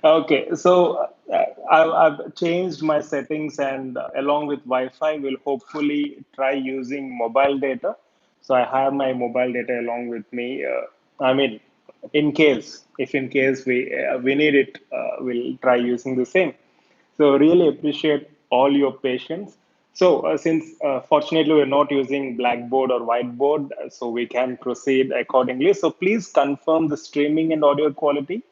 Okay, so I've changed my settings, and along with Wi-Fi, will hopefully try using mobile data. So I have my mobile data along with me. I mean, in case, if in case we need it, we'll try using the same. So really appreciate all your patience. So since fortunately we're not using Blackboard or Whiteboard, so we can proceed accordingly. So please confirm the streaming and audio quality.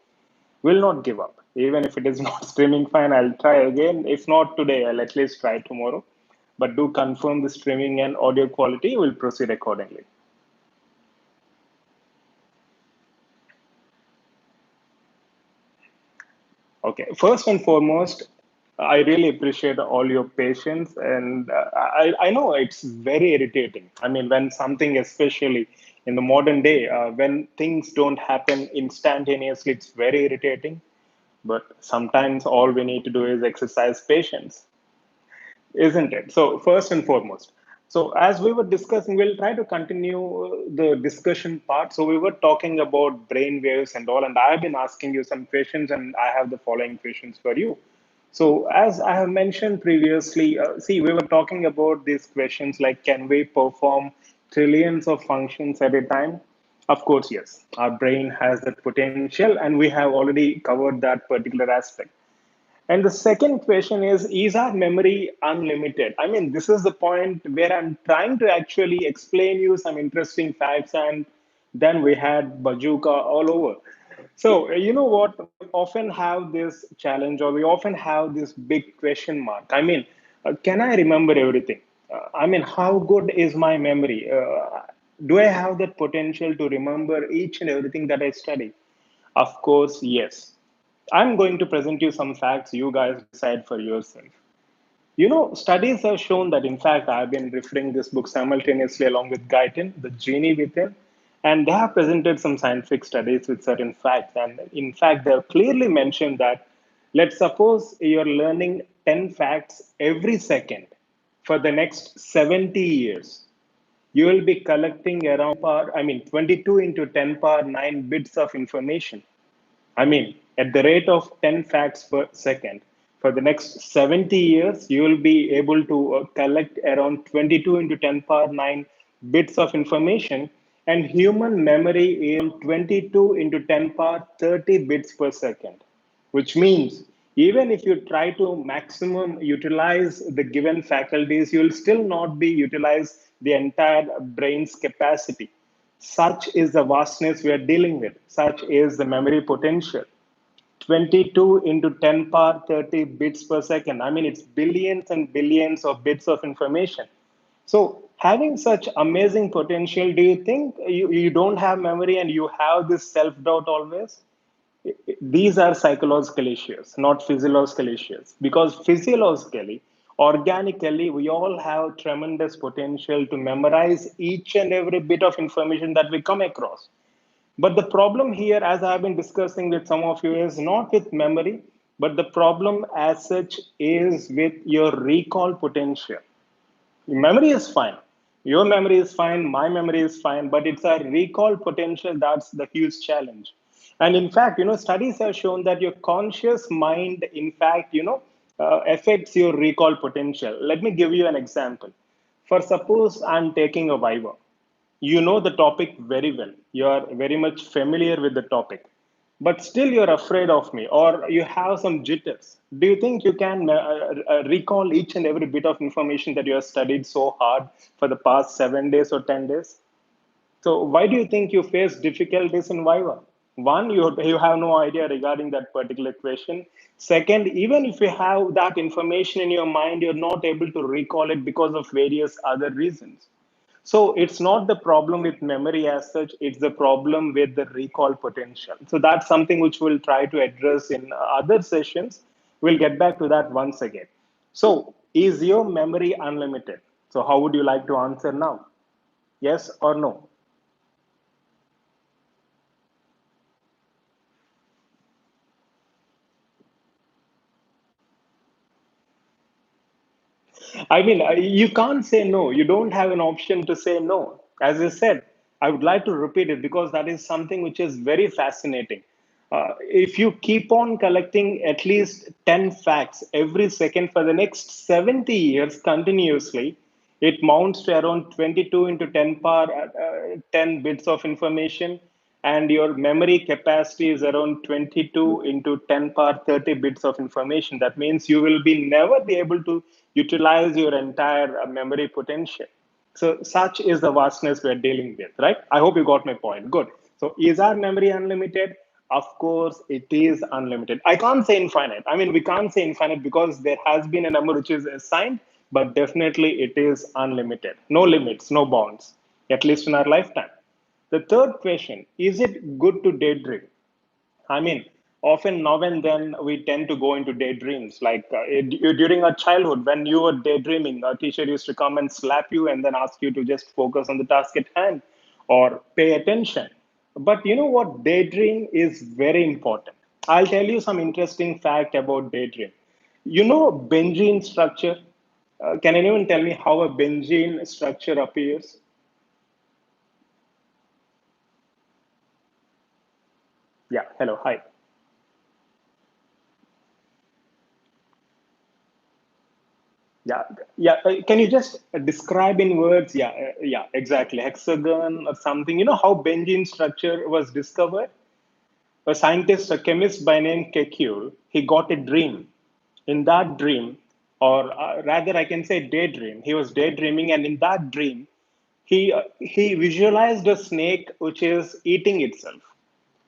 Will not give up. Even if it is not streaming fine, I'll try again. If not today, I'll at least try tomorrow. But do confirm the streaming and audio quality. We'll proceed accordingly. Okay. First and foremost, I really appreciate all your patience, and I know it's very irritating. I mean, when something, especially in the modern day, when things don't happen instantaneously, it's very irritating. But sometimes all we need to do is exercise patience, isn't it? So, first and foremost, so as we were discussing, we'll try to continue the discussion part. So, we were talking about brain waves and all, and I've been asking you some questions, and I have the following questions for you. So, as I have mentioned previously, see, we were talking about these questions like, can we perform trillions of functions at a time? Of course, yes. Our brain has that potential, and we have already covered that particular aspect. And the second question is our memory unlimited? I mean, this is the point where I'm trying to actually explain you some interesting facts, and then we had bazooka all over. So, you know what? We often have this challenge, or we often have this big question mark. I mean, can I remember everything? I mean, how good is my memory? Do I have that potential to remember each and everything that I study? Of course, yes. I'm going to present you some facts. You guys decide for yourself. You know, studies have shown that, in fact, I've been referring this book simultaneously along with Guyton, The Genie Within, and they have presented some scientific studies with certain facts. And in fact, they have clearly mentioned that, let's suppose you're learning 10 facts every second for the next 70 years. You will be collecting around, 22 into 10 power 9 bits of information. I mean, at the rate of 10 facts per second, for the next 70 years, you will be able to collect around 22 into 10 power 9 bits of information. And human memory is 22 into 10 power 30 bits per second, which means even if you try to maximum utilize the given faculties, you will still not be utilize the entire brain's capacity. Such is the vastness we are dealing with. Such is the memory potential. 22 into 10 power 30 bits per second. I mean, it's billions and billions of bits of information. So, having such amazing potential, do you think you don't have memory and you have this self doubt always? These are psychological issues, not physiological issues. Because physiologically, organically, we all have tremendous potential to memorize each and every bit of information that we come across. But the problem here, as I've been discussing with some of you, is not with memory, but the problem as such is with your recall potential. Memory is fine. Your memory is fine. My memory is fine. But it's our recall potential that's the huge challenge. And in fact, studies have shown that your conscious mind, in fact, affects your recall potential. Let me give you an example. For suppose I'm taking a Viva. You know the topic very well. You are very much familiar with the topic, but still you're afraid of me, or you have some jitters. Do you think you can recall each and every bit of information that you have studied so hard for the past 7 days or 10 days? So why do you think you face difficulties in Viva? One, you have no idea regarding that particular question. Second, even if you have that information in your mind, you're not able to recall it because of various other reasons. So it's not the problem with memory as such, it's the problem with the recall potential. So that's something which we'll try to address in other sessions. We'll get back to that once again. So, is your memory unlimited? So, how would you like to answer now? Yes or no? I mean, you can't say no. You don't have an option to say no. As I said, I would like to repeat it because that is something which is very fascinating. If you keep on collecting at least 10 facts every second for the next 70 years continuously, it mounts to around 22 into 10 power 10 bits of information, and your memory capacity is around 22 into 10 power 30 bits of information. That means you will be never be able to utilize your entire memory potential. So such is the vastness we're dealing with, right? I hope you got my point. Good. So is our memory unlimited? Of course, it is unlimited. I can't say infinite. I mean, we can't say infinite because there has been a number which is assigned, but definitely it is unlimited. No limits, no bounds, at least in our lifetime. The third question, is it good to daydream? I mean, often now and then we tend to go into daydreams. Like during our childhood, when you were daydreaming, a teacher used to come and slap you and then ask you to just focus on the task at hand or pay attention. But you know what? Daydream is very important. I'll tell you some interesting fact about daydream. You know Bayesian structure? Can anyone tell me how a Bayesian structure appears? Yeah, hello, hi. Yeah, yeah. Can you just describe in words? Yeah, yeah, exactly. Hexagon or something. You know how Bayesian structure was discovered? A scientist, a chemist by name Kekule, he got a dream. In that dream, or rather, I can say daydream. He was daydreaming, and in that dream, he visualized a snake which is eating itself.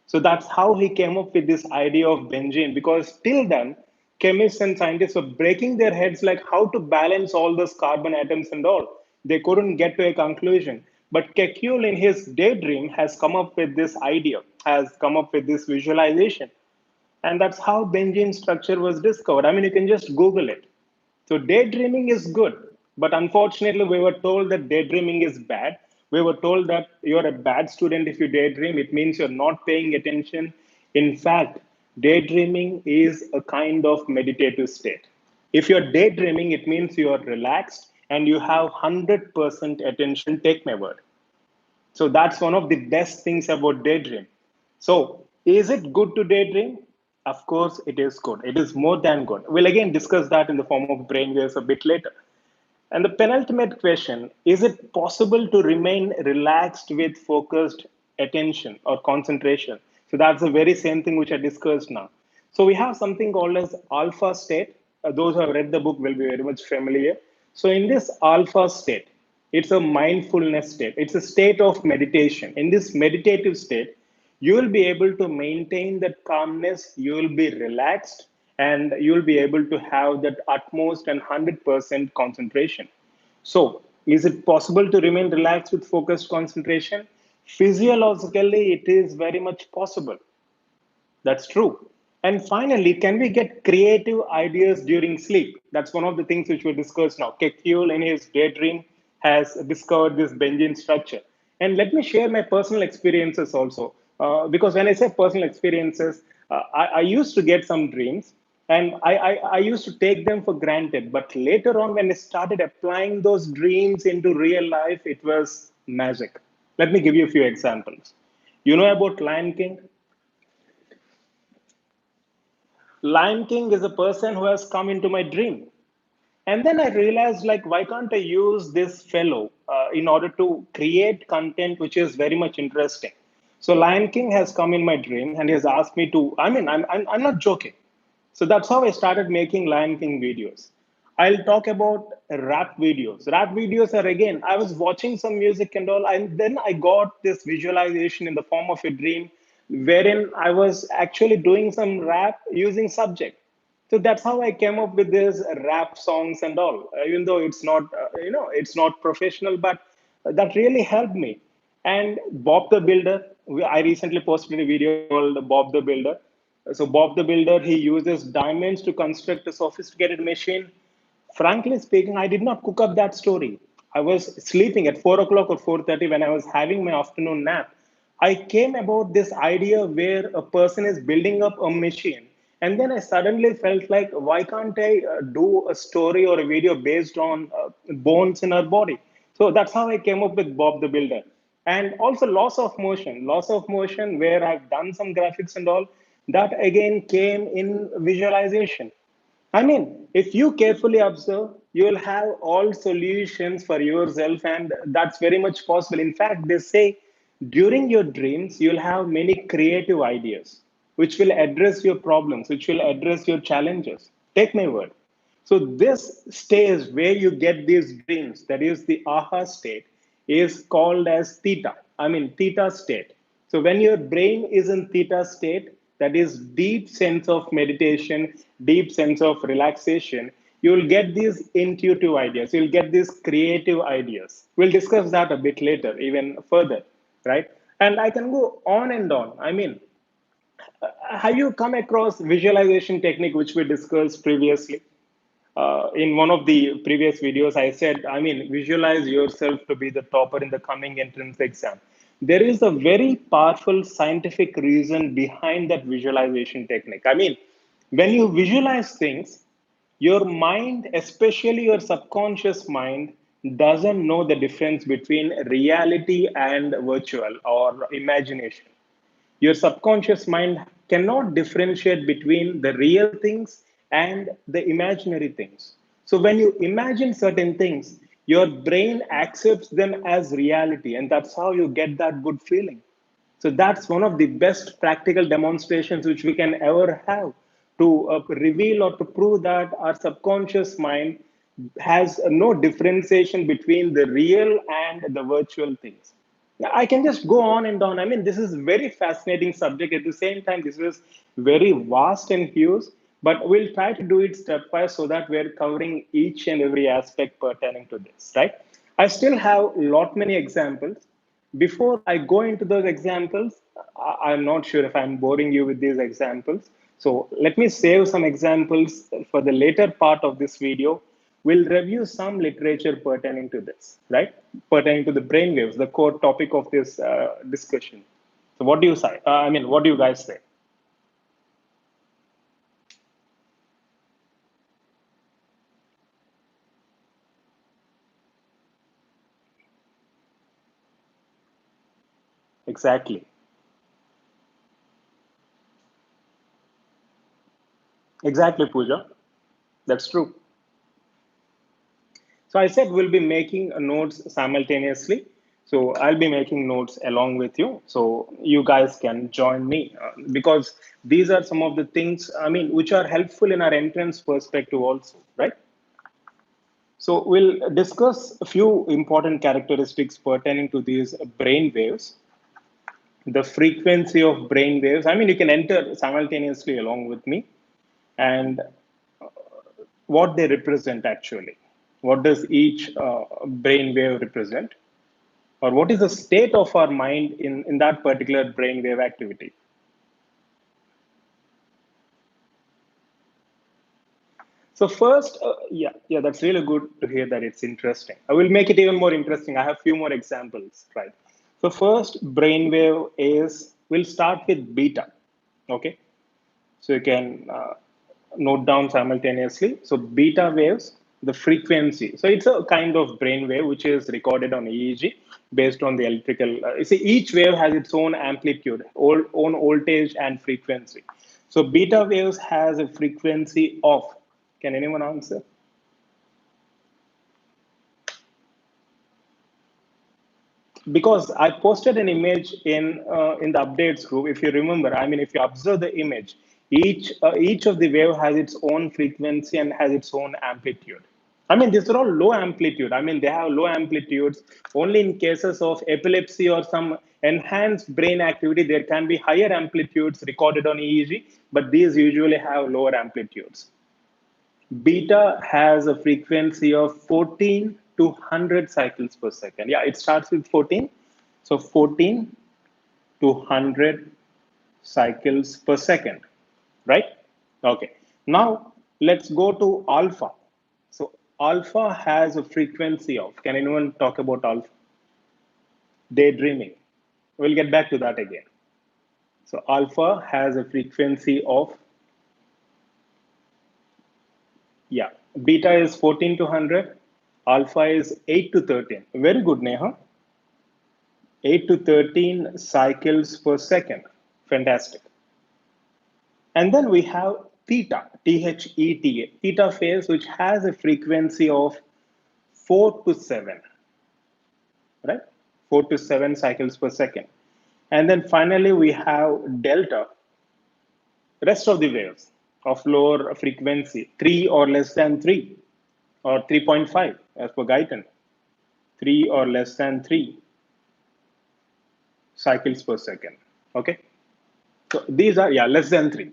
So that's how he came up with this idea of benzene. Because till then, chemists and scientists were breaking their heads like how to balance all those carbon atoms and all. They couldn't get to a conclusion. But Kekule, in his daydream, has come up with this idea, has come up with this visualization. And that's how benzene structure was discovered. I mean, you can just Google it. So daydreaming is good, but unfortunately, we were told that daydreaming is bad. We were told that you're a bad student if you daydream. It means you're not paying attention. In fact, daydreaming is a kind of meditative state. If you're daydreaming, it means you're relaxed and you have 100% attention. Take my word. So that's one of the best things about daydream. So is it good to daydream? Of course, it is good. It is more than good. We'll again discuss that in the form of brainwaves a bit later. And the penultimate question, is it possible to remain relaxed with focused attention or concentration? So that's the very same thing which I discussed now. So we have something called as alpha state. Those who have read the book will be very much familiar. So in this alpha state, it's a mindfulness state. It's a state of meditation. In this meditative state, you will be able to maintain that calmness, you will be relaxed, and you will be able to have that utmost and 100% concentration. So, is it possible to remain relaxed with focused concentration? Physiologically, it is very much possible. That's true. And finally, can we get creative ideas during sleep? That's one of the things which we discussed now. Kekule, in his daydream, has discovered this Bayesian structure. And let me share my personal experiences also. Because when I say personal experiences, I used to get some dreams and I used to take them for granted. But later on, when I started applying those dreams into real life, it was magic. Let me give you a few examples. You know about Lion King? Lion King is a person who has come into my dream. And then I realized, like, why can't I use this fellow in order to create content which is very much interesting? So Lion King has come in my dream and he has asked me to, I mean, I'm not joking. So that's how I started making Lion King videos. I'll talk about rap videos. Rap videos are again, I was watching some music and all, and then I got this visualization in the form of a dream wherein I was actually doing some rap using subject. So that's how I came up with this rap songs and all. Even though it's not, it's not professional, but that really helped me. And Bob the Builder, I recently posted a video called Bob the Builder. So Bob the Builder, he uses diamonds to construct a sophisticated machine. Frankly speaking, I did not cook up that story. I was sleeping at 4 o'clock or 4:30 when I was having my afternoon nap. I came about this idea where a person is building up a machine. And then I suddenly felt like, why can't I do a story or a video based on bones in our body? So that's how I came up with Bob the Builder. And also loss of motion, where I've done some graphics and all. That again came in visualization. I mean, if you carefully observe, you will have all solutions for yourself, and that's very much possible. In fact, they say during your dreams, you'll have many creative ideas which will address your problems, which will address your challenges. Take my word. So, this stage where you get these dreams, that is the aha state, is called as theta. I mean, theta state. So when your brain is in theta state, that is deep sense of meditation, deep sense of relaxation, you will get these intuitive ideas. You'll get these creative ideas. We'll discuss that a bit later, even further, right? And I can go on and on. I mean, have you come across visualization technique which we discussed previously? In one of the previous videos, I said, I mean, visualize yourself to be the topper in the coming entrance exam. There is a very powerful scientific reason behind that visualization technique. I mean, when you visualize things, your mind, especially your subconscious mind, doesn't know the difference between reality and virtual or imagination. Your subconscious mind cannot differentiate between the real things and the imaginary things. So when you imagine certain things, your brain accepts them as reality, and that's how you get that good feeling. So that's one of the best practical demonstrations which we can ever have to reveal or to prove that our subconscious mind has no differentiation between the real and the virtual things. I can just go on and on. I mean, this is a very fascinating subject. At the same time, this is very vast and huge, but we'll try to do it stepwise so that we're covering each and every aspect pertaining to this, right? I still have a lot many examples. Before I go into those examples, I'm not sure if I'm boring you with these examples. So let me save some examples for the later part of this video. We'll review some literature pertaining to this, right? Pertaining to the brainwaves, the core topic of this discussion. So what do you say? I mean, what do you guys say? Exactly. Exactly, Pooja. That's true. So I said we'll be making notes simultaneously. So I'll be making notes along with you. So you guys can join me because these are some of the things, I mean, which are helpful in our entrance perspective also, right? So we'll discuss a few important characteristics pertaining to these brain waves, the frequency of brain waves. I mean, you can enter simultaneously along with me and what they represent actually. What does each brain wave represent? Or what is the state of our mind in that particular brainwave activity? So first, yeah, that's really good to hear that it's interesting. I will make it even more interesting. I have a few more examples, right? So first, brainwave is, we'll start with beta, okay? So you can note down simultaneously. So beta waves, the frequency. So it's a kind of brain wave which is recorded on EEG based on the electrical. You see, each wave has its own amplitude, own voltage and frequency. So beta waves has a frequency of. Can anyone answer? Because I posted an image in the updates group. If you remember, I mean, if you observe the image, each of the wave has its own frequency and has its own amplitude. I mean, these are all low amplitude. I mean, they have low amplitudes. Only in cases of epilepsy or some enhanced brain activity, there can be higher amplitudes recorded on EEG, but these usually have lower amplitudes. Beta has a frequency of 14 to 100 cycles per second. Yeah, it starts with 14. So 14 to 100 cycles per second, right? Okay. Now let's go to alpha. So alpha has a frequency of, can anyone talk about alpha? Daydreaming. We'll get back to that again. So alpha has a frequency of, yeah, beta is 14 to 100, alpha is 8 to 13. Very good, Neha. 8 to 13 cycles per second. Fantastic. And then we have theta, Theta, theta phase, which has a frequency of 4 to 7, right? 4 to 7 cycles per second. And then finally, we have delta, rest of the waves of lower frequency, 3 or less than 3, or 3.5 as per Guyton, 3 or less than 3 cycles per second. Okay. So these are, yeah, less than 3,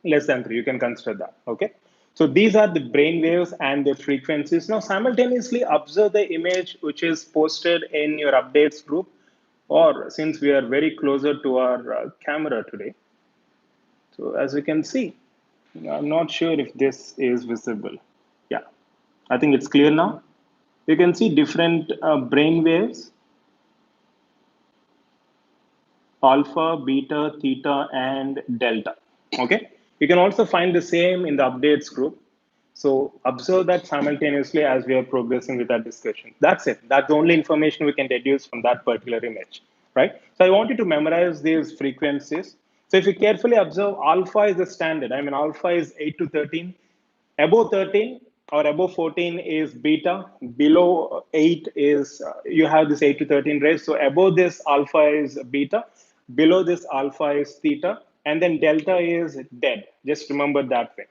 you can consider that. Okay. So these are the brain waves and the frequencies. Now simultaneously observe the image which is posted in your updates group, or since we are very closer to our camera today. So as you can see, I'm not sure if this is visible. Yeah, I think it's clear now. You can see different brain waves, alpha, beta, theta, and delta. Okay. You can also find the same in the updates group. So observe that simultaneously as we are progressing with our discussion. That's it. That's the only information we can deduce from that particular image, right? So I want you to memorize these frequencies. So if you carefully observe, alpha is the standard. I mean, alpha is 8 to 13. Above 13 or above 14 is beta. Below 8 is, you have this 8 to 13 range. So above this alpha is beta. Below this alpha is theta. And then delta is dead. Just remember that way.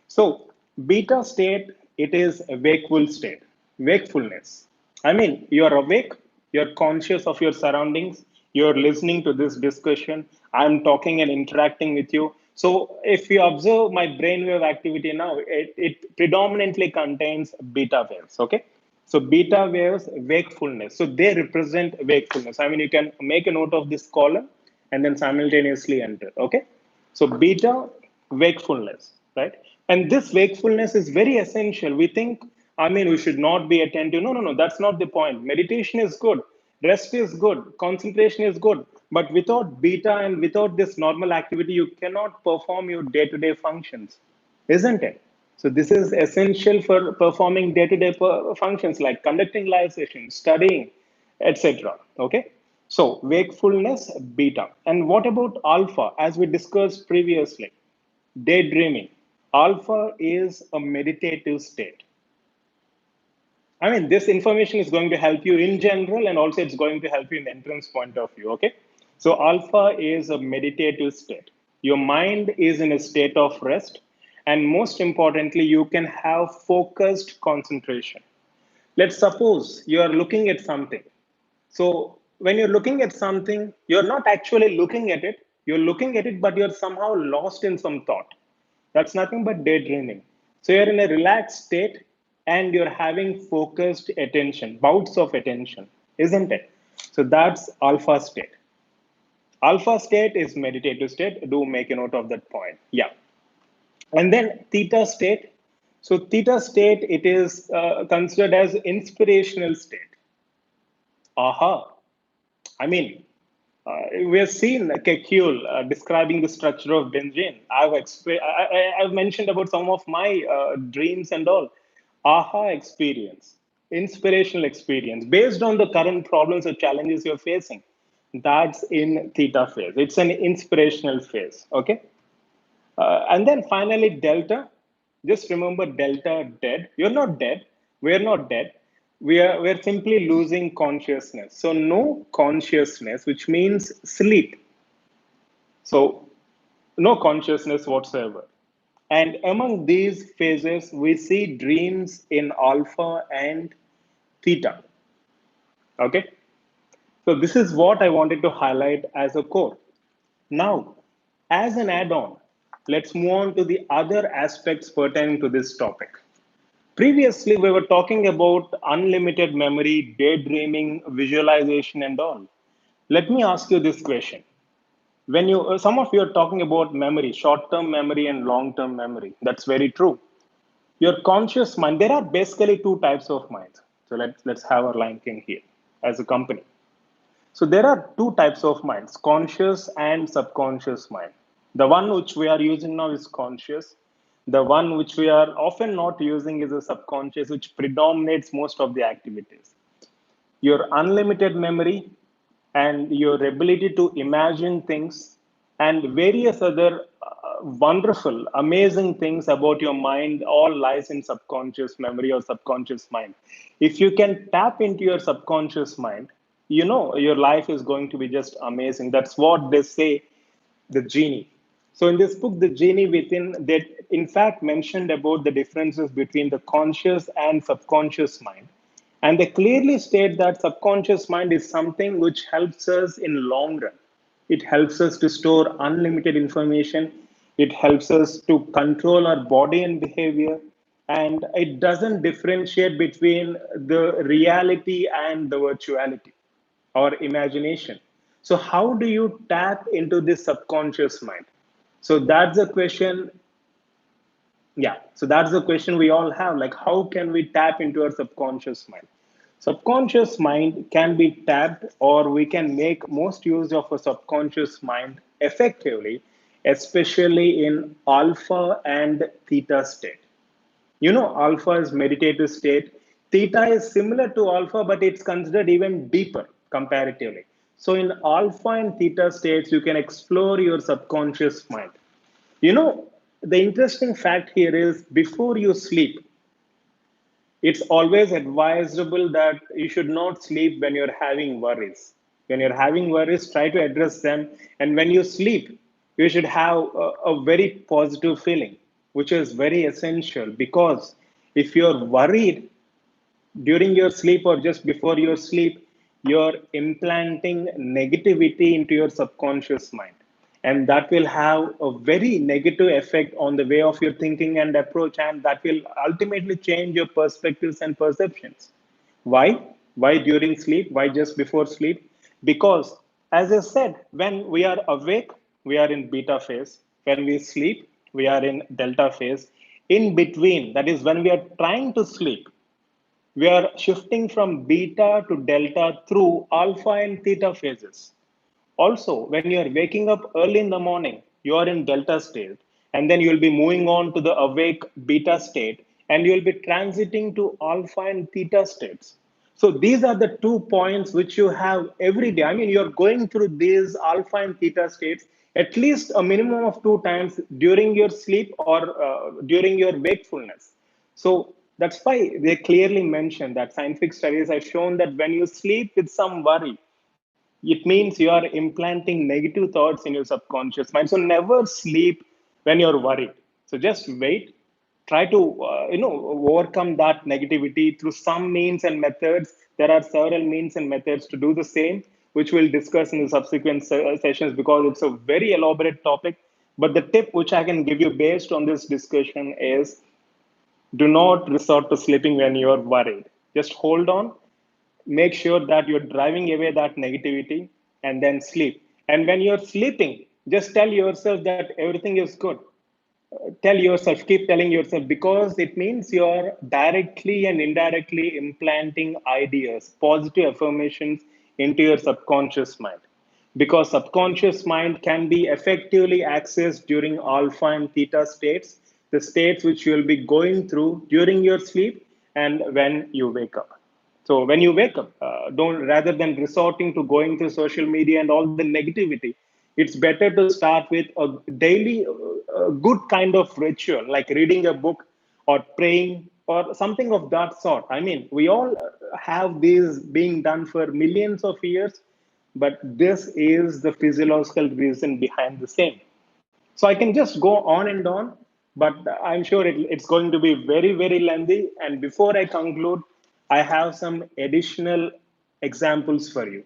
So beta state, it is a wakeful state, wakefulness. I mean, you are awake, you're conscious of your surroundings, you're listening to this discussion, I'm talking and interacting with you. So if you observe my brainwave activity now, it predominantly contains beta waves, okay? So beta waves, wakefulness. So they represent wakefulness. I mean, you can make a note of this column and then simultaneously enter, okay? So beta, wakefulness, right? And this wakefulness is very essential. We think, I mean, we should not be attentive. No, no, no, that's not the point. Meditation is good, rest is good, concentration is good. But without beta and without this normal activity, you cannot perform your day-to-day functions, isn't it? So this is essential for performing day-to-day functions like conducting live sessions, studying, etc. Okay. So wakefulness, beta. And what about alpha? As we discussed previously, daydreaming. Alpha is a meditative state. I mean, this information is going to help you in general, and also it's going to help you in the entrance point of view. Okay. So alpha is a meditative state. Your mind is in a state of rest. And most importantly, you can have focused concentration. Let's suppose you are looking at something. So when you're looking at something, you're not actually looking at it. You're looking at it, but you're somehow lost in some thought. That's nothing but daydreaming. So you're in a relaxed state and you're having focused attention, bouts of attention, isn't it? So that's alpha state. Alpha state is meditative state. Do make a note of that point. Yeah. And then theta state. So theta state, it is considered as inspirational state. Aha. I mean, we have seen Kekule describing the structure of benzene. I've mentioned about some of my dreams and all. Aha experience, inspirational experience, based on the current problems or challenges you're facing. That's in theta phase. It's an inspirational phase. Okay. And then finally, delta. Just remember delta dead. You're not dead. We're not dead. We're simply losing consciousness. So no consciousness, which means sleep. So no consciousness whatsoever. And among these phases, we see dreams in alpha and theta. Okay. So this is what I wanted to highlight as a core. Now, as an add-on, let's move on to the other aspects pertaining to this topic. Previously, we were talking about unlimited memory, daydreaming, visualization, and all. Let me ask you this question. When some of you are talking about memory, short-term memory and long-term memory. That's very true. Your conscious mind, there are basically two types of minds. So let's have our line king here as a company. So there are two types of minds, conscious and subconscious mind. The one which we are using now is conscious. The one which we are often not using is a subconscious, which predominates most of the activities. Your unlimited memory and your ability to imagine things and various other wonderful, amazing things about your mind all lies in subconscious memory or subconscious mind. If you can tap into your subconscious mind, you know your life is going to be just amazing. That's what they say, the genie. So in this book, the genie within, they in fact mentioned about the differences between the conscious and subconscious mind. And they clearly state that subconscious mind is something which helps us in long run. It helps us to store unlimited information. It helps us to control our body and behavior. And it doesn't differentiate between the reality and the virtuality or imagination. So, how do you tap into this subconscious mind? So, that's a question. Yeah. So, that's the question we all have. Like, how can we tap into our subconscious mind? Subconscious mind can be tapped, or we can make most use of a subconscious mind effectively, especially in alpha and theta state. You know, alpha is meditative state. Theta is similar to alpha, but it's considered even deeper comparatively. So in alpha and theta states, you can explore your subconscious mind. You know, the interesting fact here is before you sleep, it's always advisable that you should not sleep when you're having worries. When you're having worries, try to address them. And when you sleep, you should have a very positive feeling, which is very essential because if you're worried, during your sleep or just before your sleep, you're implanting negativity into your subconscious mind. And that will have a very negative effect on the way of your thinking and approach, and that will ultimately change your perspectives and perceptions. Why? Why during sleep? Why just before sleep? Because, as I said, when we are awake, we are in beta phase. When we sleep, we are in delta phase. In between, that is when we are trying to sleep, we are shifting from beta to delta through alpha and theta phases. Also, when you are waking up early in the morning, you are in delta state, and then you'll be moving on to the awake beta state, and you'll be transiting to alpha and theta states. So these are the 2 points which you have every day. I mean, you're going through these alpha and theta states at least a minimum of 2 times during your sleep or during your wakefulness. So that's why they clearly mention that scientific studies have shown that when you sleep with some worry, it means you are implanting negative thoughts in your subconscious mind. So never sleep when you're worried. So just wait, try to overcome that negativity through some means and methods. There are several means and methods to do the same, which we'll discuss in the subsequent sessions because it's a very elaborate topic. But the tip which I can give you based on this discussion is do not resort to sleeping when you're worried. Just hold on, make sure that you're driving away that negativity, and then sleep. And when you're sleeping, just tell yourself that everything is good. Tell yourself, keep telling yourself, because it means you're directly and indirectly implanting ideas, positive affirmations into your subconscious mind. Because subconscious mind can be effectively accessed during alpha and theta states, the states which you'll be going through during your sleep and when you wake up. So when you wake up, don't rather than resorting to going through social media and all the negativity, it's better to start with a daily, good kind of ritual, like reading a book or praying or something of that sort. I mean, we all have these being done for millions of years, but this is the physiological reason behind the same. So I can just go on and on, but I'm sure it's going to be very, very lengthy. And before I conclude, I have some additional examples for you.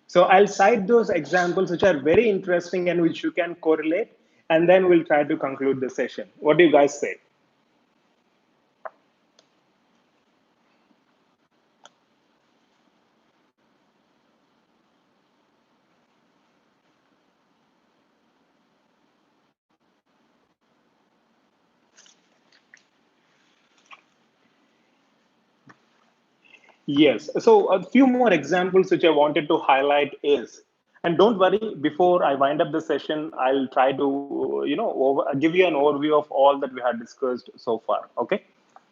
So I'll cite those examples which are very interesting and which you can correlate, and then we'll try to conclude the session. What do you guys say? Yes. So a few more examples which I wanted to highlight is, and don't worry, before I wind up the session, I'll try to, give you an overview of all that we had discussed so far. Okay.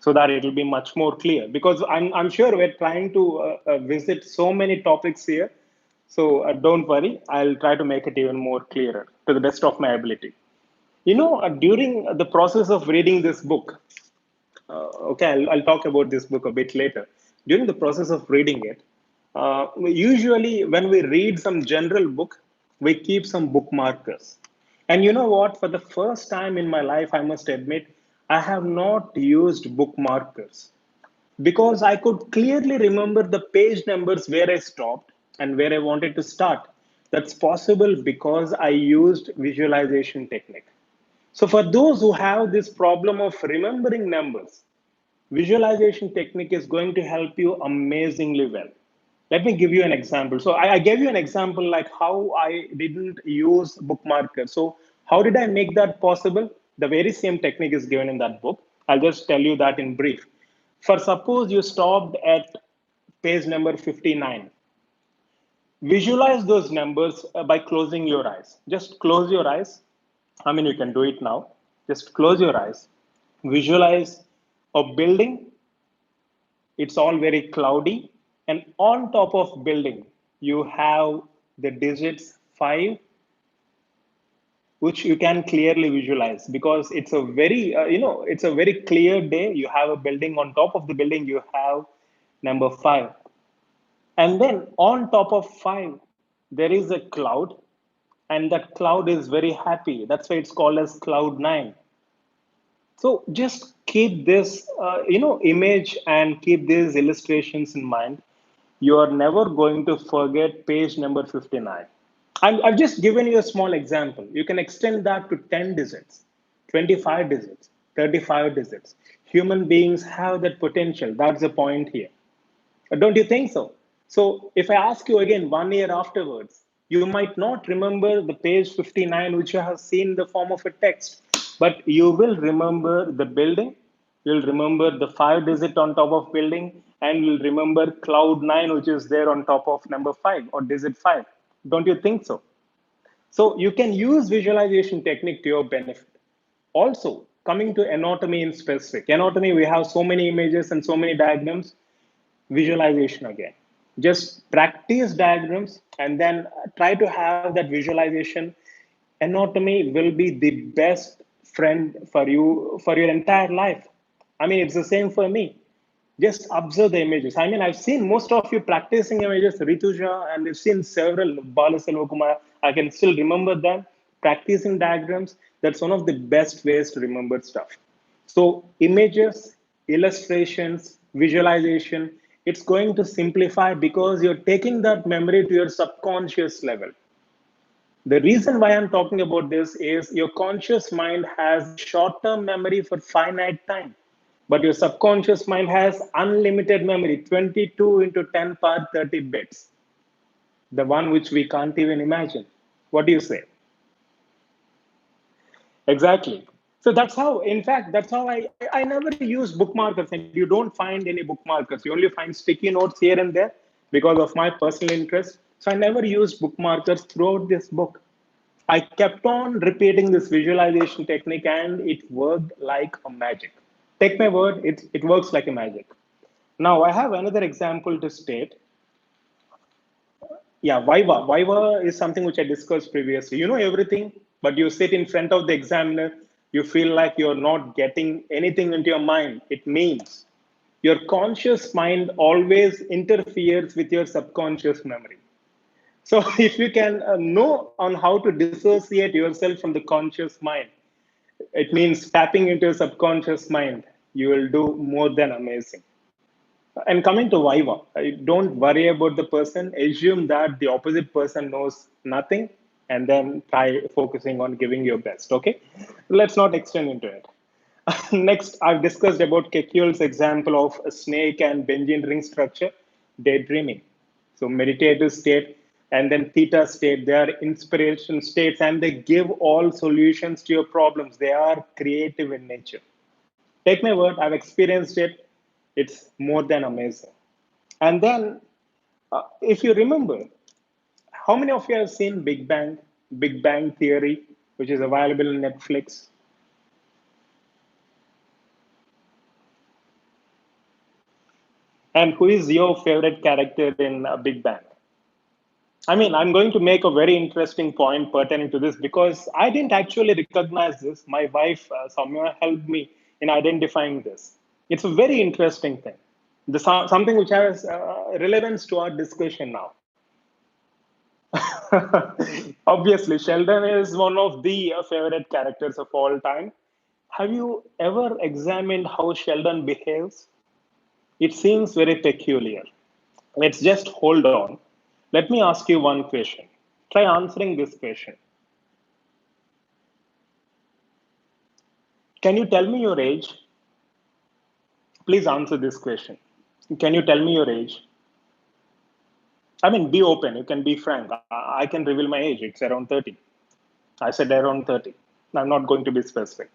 So that it'll be much more clear because I'm sure we're trying to visit so many topics here. So don't worry, I'll try to make it even more clearer to the best of my ability. During the process of reading this book, okay, I'll talk about this book a bit later. During the process of reading it, usually when we read some general book, we keep some bookmarkers. And you know what? For the first time in my life, I must admit, I have not used bookmarkers because I could clearly remember the page numbers where I stopped and where I wanted to start. That's possible because I used visualization technique. So for those who have this problem of remembering numbers, visualization technique is going to help you amazingly well. Let me give you an example. So I gave you an example like how I didn't use bookmarker. So how did I make that possible? The very same technique is given in that book. I'll just tell you that in brief. For suppose you stopped at page number 59. Visualize those numbers by closing your eyes. Just close your eyes. I mean, you can do it now. Just close your eyes. Visualize a building. It's all very cloudy. And on top of building, you have the digits 5, which you can clearly visualize because it's a very, it's a very clear day. You have a building. On top of the building, you have number 5. And then on top of 5, there is a cloud, and that cloud is very happy. That's why it's called as cloud 9. So just keep this, image and keep these illustrations in mind. You are never going to forget page number 59. I've just given you a small example. You can extend that to 10 digits, 25 digits, 35 digits. Human beings have that potential. That's the point here. Don't you think so? So if I ask you again 1 year afterwards, you might not remember the page 59, which you have seen in the form of a text, but you will remember the building. You'll remember the 5 digit on top of building, and you'll remember cloud 9, which is there on top of number 5 or digit 5. Don't you think so? So you can use visualization technique to your benefit. Also, coming to anatomy in specific, anatomy, we have so many images and so many diagrams. Visualization again. Just practice diagrams and then try to have that visualization. Anatomy will be the best friend for you for your entire life. I mean, it's the same for me. Just observe the images. I mean, I've seen most of you practicing images, Rituja, and we've seen several, Bala Selvakumar. I can still remember them. Practicing diagrams, that's one of the best ways to remember stuff. So, images, illustrations, visualization, it's going to simplify because you're taking that memory to your subconscious level. The reason why I'm talking about this is your conscious mind has a short term memory for finite time, but your subconscious mind has unlimited memory 22 into 10 power 30 bits, the one which we can't even imagine. What do you say? Exactly. So that's how, in fact, that's how I never use bookmarkers, and you don't find any bookmarkers. You only find sticky notes here and there because of my personal interest. So I never used bookmarkers throughout this book. I kept on repeating this visualization technique and it worked like a magic. Take my word, it works like a magic. Now, I have another example to state. Yeah, Viva. Viva is something which I discussed previously. You know everything, but you sit in front of the examiner, you feel like you're not getting anything into your mind. It means your conscious mind always interferes with your subconscious memory. So, if you can know on how to dissociate yourself from the conscious mind, it means tapping into your subconscious mind, you will do more than amazing. And coming to Viva, don't worry about the person. Assume that the opposite person knows nothing and then try focusing on giving your best. Okay? Let's not extend into it. Next, I've discussed about Kekule's example of a snake and Benjamin ring structure, daydreaming. So meditative state and then theta state, they are inspiration states and they give all solutions to your problems. They are creative in nature. Take my word, I've experienced it. It's more than amazing. And then, if you remember, how many of you have seen Big Bang Theory, which is available on Netflix? And who is your favorite character in Big Bang? I mean, I'm going to make a very interesting point pertaining to this because I didn't actually recognize this. My wife, Soumya, helped me in identifying this. It's a very interesting thing. Something which has relevance to our discussion now. Obviously, Sheldon is one of the favorite characters of all time. Have you ever examined how Sheldon behaves? It seems very peculiar. Let's just hold on. Let me ask you one question. Try answering this question. Can you tell me your age? Please answer this question. Can you tell me your age? I mean, be open. You can be frank. I can reveal my age. It's around 30. I said around 30. I'm not going to be specific.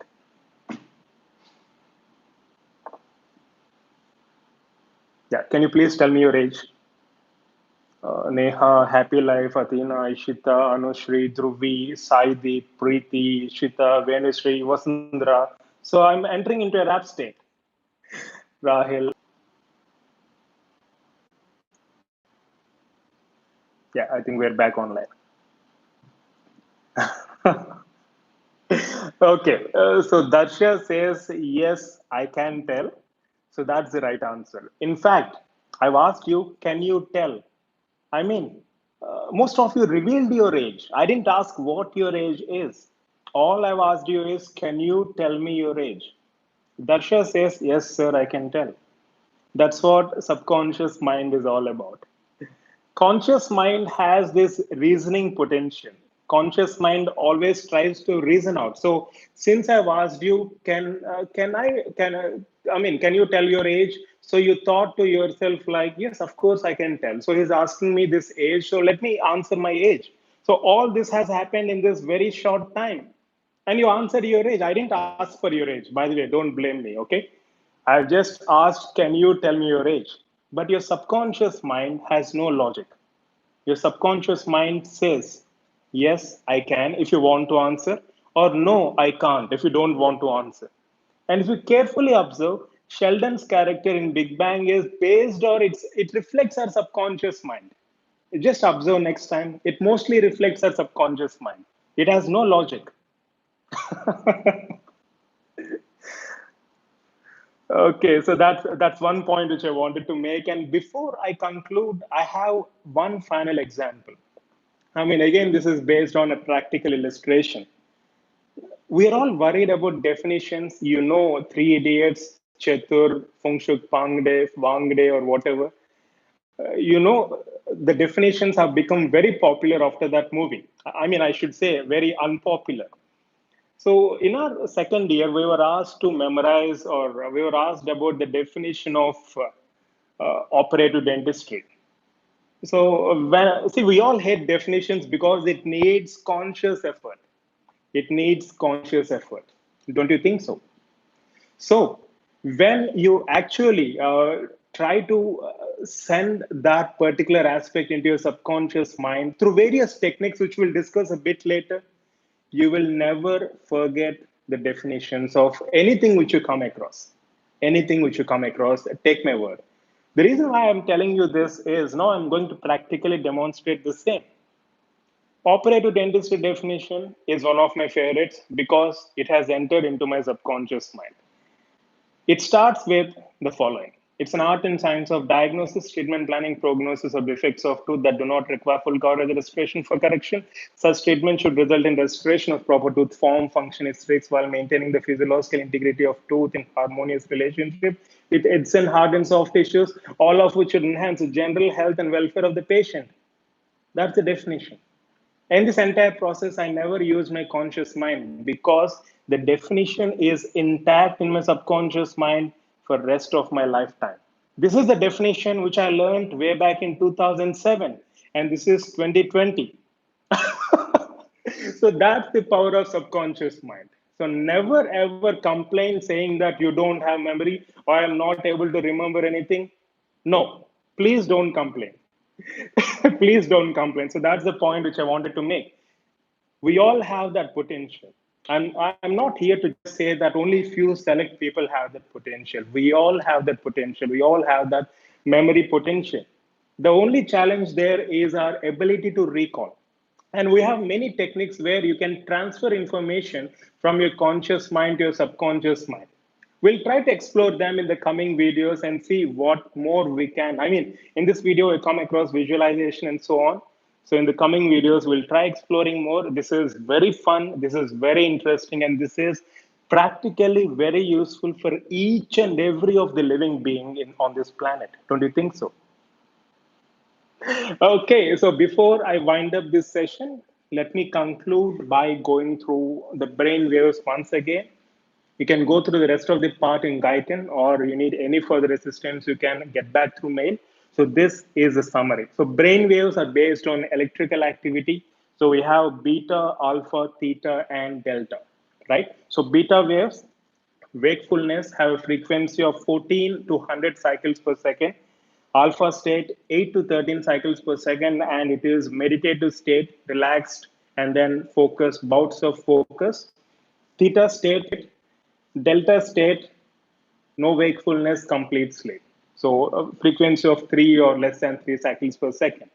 Yeah. Can you please tell me your age? Neha, Happy Life, Athena, Ishita, Anushri, Dhruvi, Saideep, Preeti, Ishita, Venusri, Vasundhara. So I'm entering into a rap state. Rahil. Yeah, I think we're back online. Okay, so Darsha says, yes, I can tell. So that's the right answer. In fact, I've asked you, can you tell? I mean, most of you revealed your age. I didn't ask what your age is. All I've asked you is, can you tell me your age? Darsha says, yes, sir, I can tell. That's what subconscious mind is all about. Conscious mind has this reasoning potential. Conscious mind always tries to reason out. So since I've asked you, can you tell your age? So you thought to yourself like, yes, of course I can tell. So he's asking me this age, so let me answer my age. So all this has happened in this very short time, and you answered your age. I didn't ask for your age, by the way. Don't blame me, okay? I've just asked, can you tell me your age? But your subconscious mind has no logic. Your subconscious mind says, yes, I can if you want to answer, or no, I can't if you don't want to answer. And if you carefully observe, Sheldon's character in Big Bang is based, or it reflects our subconscious mind. Just observe next time. It mostly reflects our subconscious mind. It has no logic. Okay, so that's one point which I wanted to make. And before I conclude, I have one final example. I mean, again, this is based on a practical illustration. We're all worried about definitions. You know, Three Idiots, Chatur, Fungshuk Pangde, Wangde, or whatever. The definitions have become very popular after that movie. I mean, I should say very unpopular. So, in our second year, we were asked to memorize, or we were asked about the definition of operative dentistry. So, see, we all hate definitions because it needs conscious effort. It needs conscious effort. Don't you think so? So, when you actually try to send that particular aspect into your subconscious mind through various techniques, which we'll discuss a bit later, you will never forget the definitions of anything which you come across. Anything which you come across, take my word. The reason why I'm telling you this is now I'm going to practically demonstrate the same. Operative dentistry definition is one of my favorites because it has entered into my subconscious mind. It starts with the following. It's an art and science of diagnosis, treatment planning, prognosis of defects of tooth that do not require full coverage restoration for correction. Such treatment should result in restoration of proper tooth form, function, aesthetics while maintaining the physiological integrity of tooth in harmonious relationship with its and hard and soft tissues, all of which should enhance the general health and welfare of the patient. That's the definition. In this entire process, I never use my conscious mind because the definition is intact in my subconscious mind for rest of my lifetime. This is the definition which I learned way back in 2007, and this is 2020. So that's the power of subconscious mind. So never ever complain saying that you don't have memory or I'm not able to remember anything. No, please don't complain. Please don't complain. So that's the point which I wanted to make. We all have that potential. I'm not here to just say that only few select people have that potential. We all have that potential. We all have that memory potential. The only challenge there is our ability to recall. And we have many techniques where you can transfer information from your conscious mind to your subconscious mind. We'll try to explore them in the coming videos and see what more we can. I mean, in this video, we come across visualization and so on. So in the coming videos, we'll try exploring more. This is very fun. This is very interesting. And this is practically very useful for each and every of the living being on this planet. Don't you think so? Okay, so before I wind up this session, let me conclude by going through the brain waves once again. You can go through the rest of the part in Guyton, or you need any further assistance, you can get back through mail. So this is a summary. So brain waves are based on electrical activity. So we have beta, alpha, theta, and delta, right? So beta waves, wakefulness, have a frequency of 14 to 100 cycles per second. Alpha state, 8 to 13 cycles per second, and it is meditative state, relaxed, and then focus, bouts of focus. Theta state, delta state, no wakefulness, complete sleep. So a frequency of 3 or less than 3 cycles per second.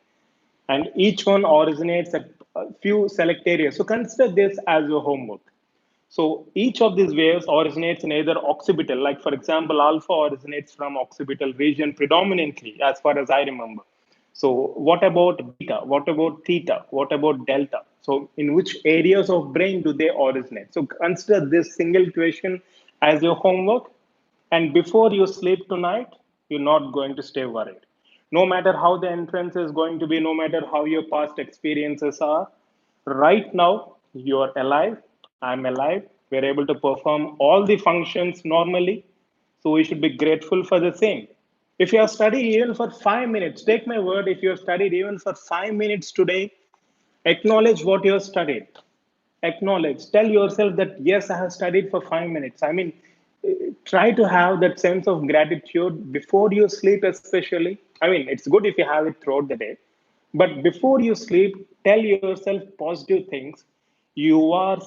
And each one originates at a few select areas. So consider this as your homework. So each of these waves originates in either occipital, like for example, alpha originates from occipital region predominantly, as far as I remember. So what about beta? What about theta? What about delta? So in which areas of brain do they originate? So consider this single question as your homework. And before you sleep tonight, you're not going to stay worried. No matter how the entrance is going to be, no matter how your past experiences are, right now you're alive, I'm alive, we're able to perform all the functions normally. So we should be grateful for the same. If you have studied even for 5 minutes, take my word, if you have studied even for 5 minutes today, acknowledge what you have studied. Acknowledge. Tell yourself that, yes, I have studied for 5 minutes. I mean, try to have that sense of gratitude before you sleep, especially. I mean, it's good if you have it throughout the day. But before you sleep, tell yourself positive things. You are